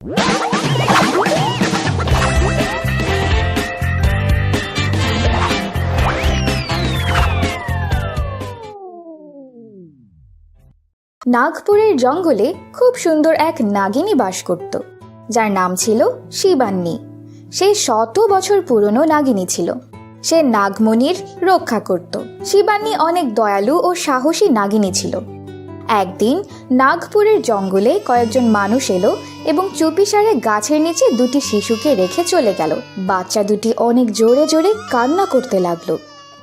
নাগপুরের জঙ্গলে খুব সুন্দর এক নাগিনী বাস করত, যার নাম ছিল শিবান্নী। সে 100 বছর পুরনো নাগিনী ছিল। সে নাগমণির রক্ষা করত। শিবান্নী অনেক দয়ালু ও সাহসী নাগিনী ছিল। একদিন নাগপুরের জঙ্গলে কয়েকজন মানুষ এলো এবং চুপিসারে গাছের নিচে দুটি শিশুকে রেখে চলে গেল। বাচ্চা দুটি অনেক জোরে জোরে কান্না করতে লাগলো।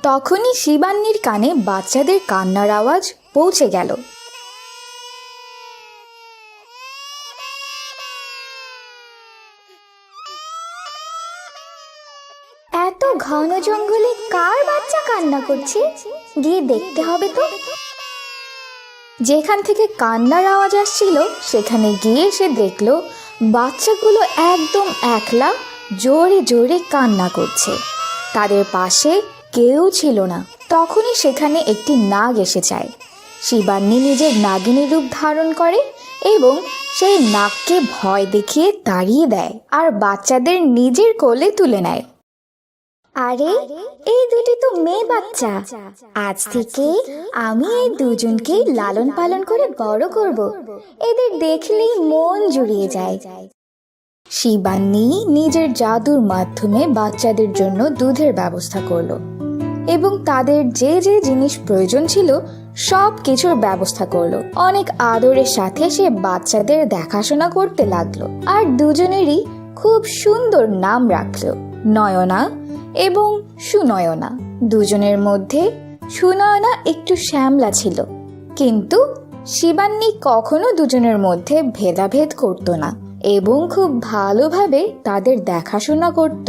তখনই শিবান্নীর কানে বাচ্চাদের কান্নার আওয়াজ পৌঁছে গেল। এত ঘন জঙ্গলে কার বাচ্চা কান্না করছে? গিয়ে দেখতে হবে তো। যেখান থেকে কান্নার আওয়াজ আসছিল সেখানে গিয়ে সে দেখলো বাচ্চাগুলো একদম একলা জোরে জোরে কান্না করছে। তাদের পাশে কেউ ছিল না। তখনই সেখানে একটি নাগ এসে যায়। শিবান্নী নিজের নাগিনী রূপ ধারণ করে এবং সেই নাগকে ভয় দেখিয়ে তাড়িয়ে দেয় আর বাচ্চাদের নিজের কোলে তুলে নেয়। আরে, এই দুটি তো মেয়ে বাচ্চা। আজ থেকে আমি এই দুজনকে লালন পালন করে বড় করব। এদের দেখলেই মন জুড়িয়ে যায়। শিবান্নী নিজের জাদুর মাধ্যমে বাচ্চাদের জন্য দুধের ব্যবস্থা করলো এবং তাদের যে যে জিনিস প্রয়োজন ছিল সব কিছুর ব্যবস্থা করলো। অনেক আদরের সাথে সে বাচ্চাদের দেখাশোনা করতে লাগলো আর দুজনেরই খুব সুন্দর নাম রাখলো, নয়না এবং সুনয়না। দুজনের মধ্যে সুনয়না একটু শ্যামলা ছিল, কিন্তু শিবান্নী কখনো দুজনের মধ্যে ভেদাভেদ করত না এবং খুব ভালোভাবে তাদের দেখাশোনা করত।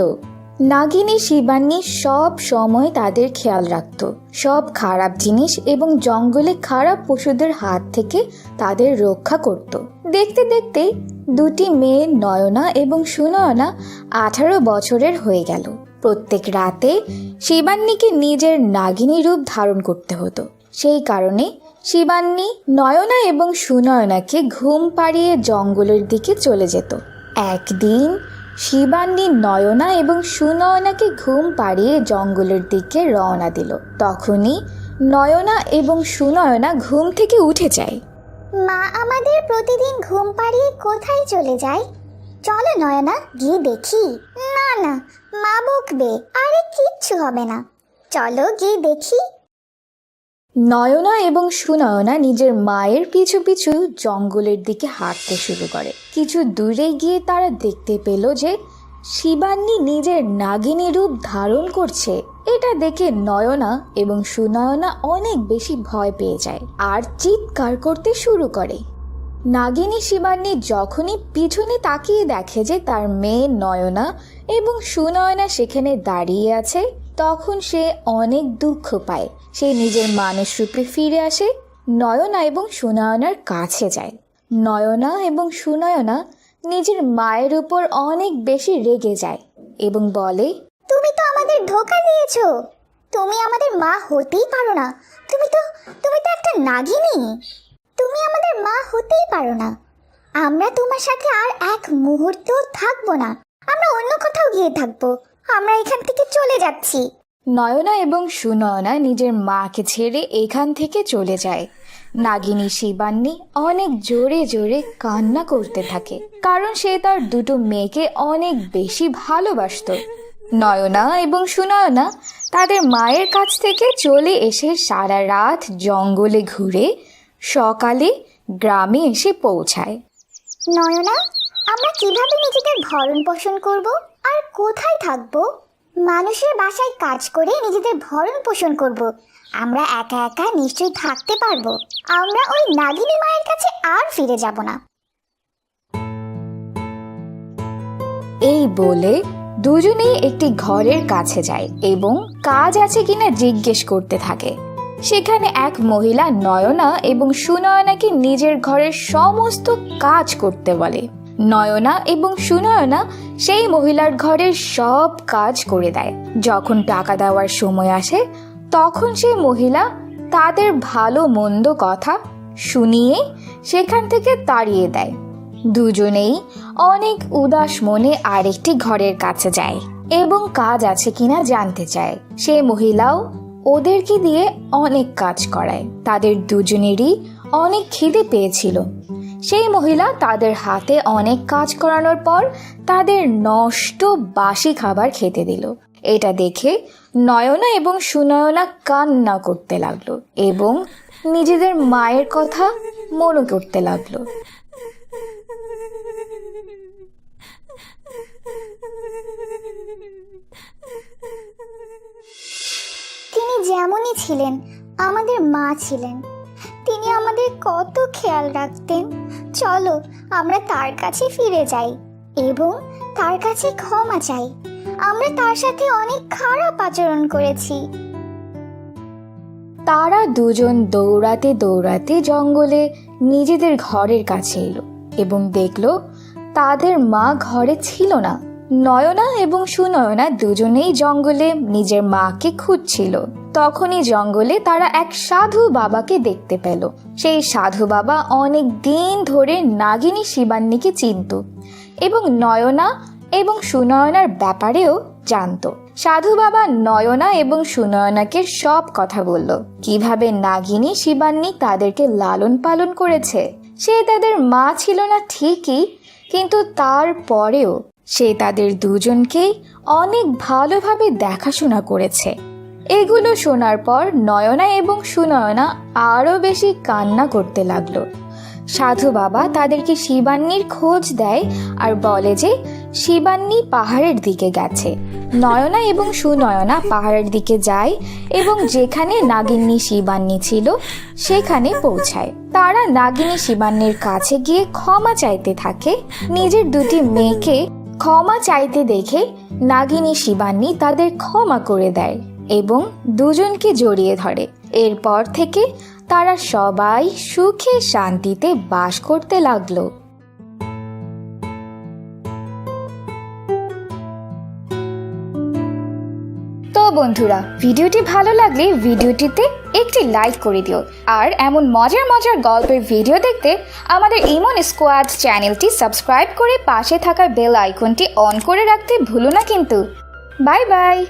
নাগিনী শিবান্নী সব সময় তাদের খেয়াল রাখত, সব খারাপ জিনিস এবং জঙ্গলে খারাপ পশুদের হাত থেকে তাদের রক্ষা করত। দেখতে দেখতে দুটি মেয়ে নয়না এবং সুনয়না 18 বছরের হয়ে গেল। প্রত্যেক রাতে শিবান্নীকে নিজের নাগিনী রূপ ধারণ করতে হতো। সেই কারণে শিবান্নী নয়না এবং সুনয়নাকে ঘুম পাড়িয়ে জঙ্গলের দিকে চলে যেত। একদিন শিবান্নী নয়না এবং সুনয়নাকে ঘুম পাড়িয়ে জঙ্গলের দিকে রওনা দিল। তখনই নয়না এবং সুনয়না ঘুম থেকে উঠে যায়। মা আমাদের প্রতিদিন ঘুম পাড়িয়ে কোথায় চলে যায়? চলো নয়না, গিয়ে দেখি। না না, মা বকবে। আরে কিচ্ছু হবে না, চলো গিয়ে দেখি। নয়না এবং সুনয়না নিজের মায়ের পিছু পিছু জঙ্গলের দিকে হাঁটতে শুরু করে। কিছু দূরে গিয়ে তারা দেখতে পেল যে শিবান্নী নিজের নাগিনী রূপ ধারণ করছে। এটা দেখে নয়না এবং সুনয়না অনেক বেশি ভয় পেয়ে যায় আর চিৎকার করতে শুরু করে। নাগিনী শিবান্নী যখনই পিছনে তাকিয়ে দেখে যে তার মেয়ে নয়না এবং সুনয়না সেখানে দাঁড়িয়ে আছে, তখন সে অনেক দুঃখ পায়। সে নিজের মানুষ রূপে ফিরে আসে, নয়না এবং সুনয়নার কাছে যায়। নয়না এবং সুনয়না নিজের মায়ের উপর অনেক বেশি রেগে যায় এবং বলে, তুমি তো আমাদের ধোঁকা দিয়েছো। তুমি আমাদের মা হতেই পারো না। তুমি তো একটা নাগিনী। তুমি আমাদের মা হতেই পারো না। আমরা তোমার সাথে আর এক মুহূর্ত থাকবো না। আমরা অন্য কোথাও গিয়ে থাকবো। আমরা এখান থেকে চলে যাচ্ছি। নয়না এবং সুনয়না নিজের মাকে ছেড়ে এখান থেকে চলে যায়। নাগিনী শিবান্নী অনেক জোরে জোরে কান্না করতে থাকে, কারণ সে তার দুটো মেয়েকে অনেক বেশি ভালোবাসত। নয়না এবং সুনয়না তাদের মায়ের কাছ থেকে চলে এসে সারা রাত জঙ্গলে ঘুরে সকালে গ্রামে এসে পৌঁছায়। নয়না, আমরা কিভাবে নিজেদের ভরণ পোষণ করব আর কোথায় থাকবো? মানুষের বাসায় কাজ করে নিজেদের ভরণ পোষণ করব। আমরা একা একা নিশ্চয়ই থাকতে পারবো। আমরা ওই নাগিনী মায়ের কাছে আর ফিরে যাব না। এই বলে দুজনেই একটি ঘরের কাছে যায় এবং কাজ আছে কিনা জিজ্ঞেস করতে থাকে। সেখানে এক মহিলা নয়না এবং সুনয়নাকে নিজের ঘরের সমস্ত কাজ করতে বলে। নয়না এবং সুনয়না সেই মহিলার ঘরের সব কাজ করে দেয়। যখন টাকা দেওয়ার সময় আসে তখন সেই মহিলা তাদের ভালো মন্দ কথা শুনিয়ে সেখান থেকে তাড়িয়ে দেয়। দুজনেই অনেক উদাস মনে আরেকটি ঘরের কাছে যায় এবং কাজ আছে কিনা জানতে চায়। সে মহিলাও ওদেরকে দিয়ে অনেক কাজ করায়। তাদের দুজনেরই অনেক খিদে পেয়েছিল। সেই মহিলা তাদের হাতে অনেক কাজ করানোর পর তাদের নষ্ট বাসি খাবার খেতে দিল। এটা দেখে নয়না এবং সুনয়না কান্না করতে লাগলো এবং নিজেদের মায়ের কথা মনে করতে লাগলো। তিনি যেমনই ছিলেন আমাদের মা ছিলেন। তিনি আমাদের কত খেয়াল রাখতেন। চলো আমরা তার কাছে ফিরে যাই এবং তার কাছে ক্ষমা চাই। আমরা তার সাথে অনেক খারাপ আচরণ করেছি। তারা দুজন দৌড়াতে দৌড়াতে জঙ্গলে নিজেদের ঘরের কাছে এলো এবং দেখলো তাদের মা ঘরে ছিল না। নয়না এবং সুনয়না দুজনেই জঙ্গলে নিজের মাকে খুঁজছিল। তখনই জঙ্গলে তারা এক সাধু বাবাকে দেখতে পেল। সেই সাধু বাবা অনেক দিন ধরে নাগিনী শিবান্নীকে চিনত এবং নয়না এবং সুনয়নার ব্যাপারেও জানতো। সাধু বাবা নয়না এবং সুনয়নাকে সব কথা বলল, কিভাবে নাগিনী শিবান্নী তাদেরকে লালন পালন করেছে। সে তাদের মা ছিল না ঠিকই, কিন্তু তারপরেও সে তাদের দুজনকেই অনেক ভালোভাবে দেখাশোনা করেছে। এগুলো শোনার পর নয়না এবং সুনয়না আরও বেশি কান্না করতে লাগলো। সাধু বাবা তাদেরকে শিবান্নীর খোঁজ দেয় আর বলে যে শিবান্নী পাহাড়ের দিকে গেছে। নয়না এবং সুনয়না পাহাড়ের দিকে যায় এবং যেখানে নাগিনী শিবান্নী ছিল সেখানে পৌঁছায়। তারা নাগিনী শিবান্নীর কাছে গিয়ে ক্ষমা চাইতে থাকে। নিজের দুটি মেয়েকে ক্ষমা চাইতে দেখে নাগিনী শিবান্নী তাদের ক্ষমা করে দেয় এবং দুজনকে জড়িয়ে ধরে। এরপর থেকে তারা সবাই সুখে শান্তিতে বাস করতে লাগলো। তো বন্ধুরা, ভিডিওটি ভালো লাগলে ভিডিওটিতে একটি লাইক করে দিও। আর এমন মজার মজার গল্পের ভিডিও দেখতে আমাদের ইমন স্কোয়াড চ্যানেলটি সাবস্ক্রাইব করে পাশে থাকা বেল আইকনটি অন করে রাখতে ভুলো না কিন্তু। Bye bye.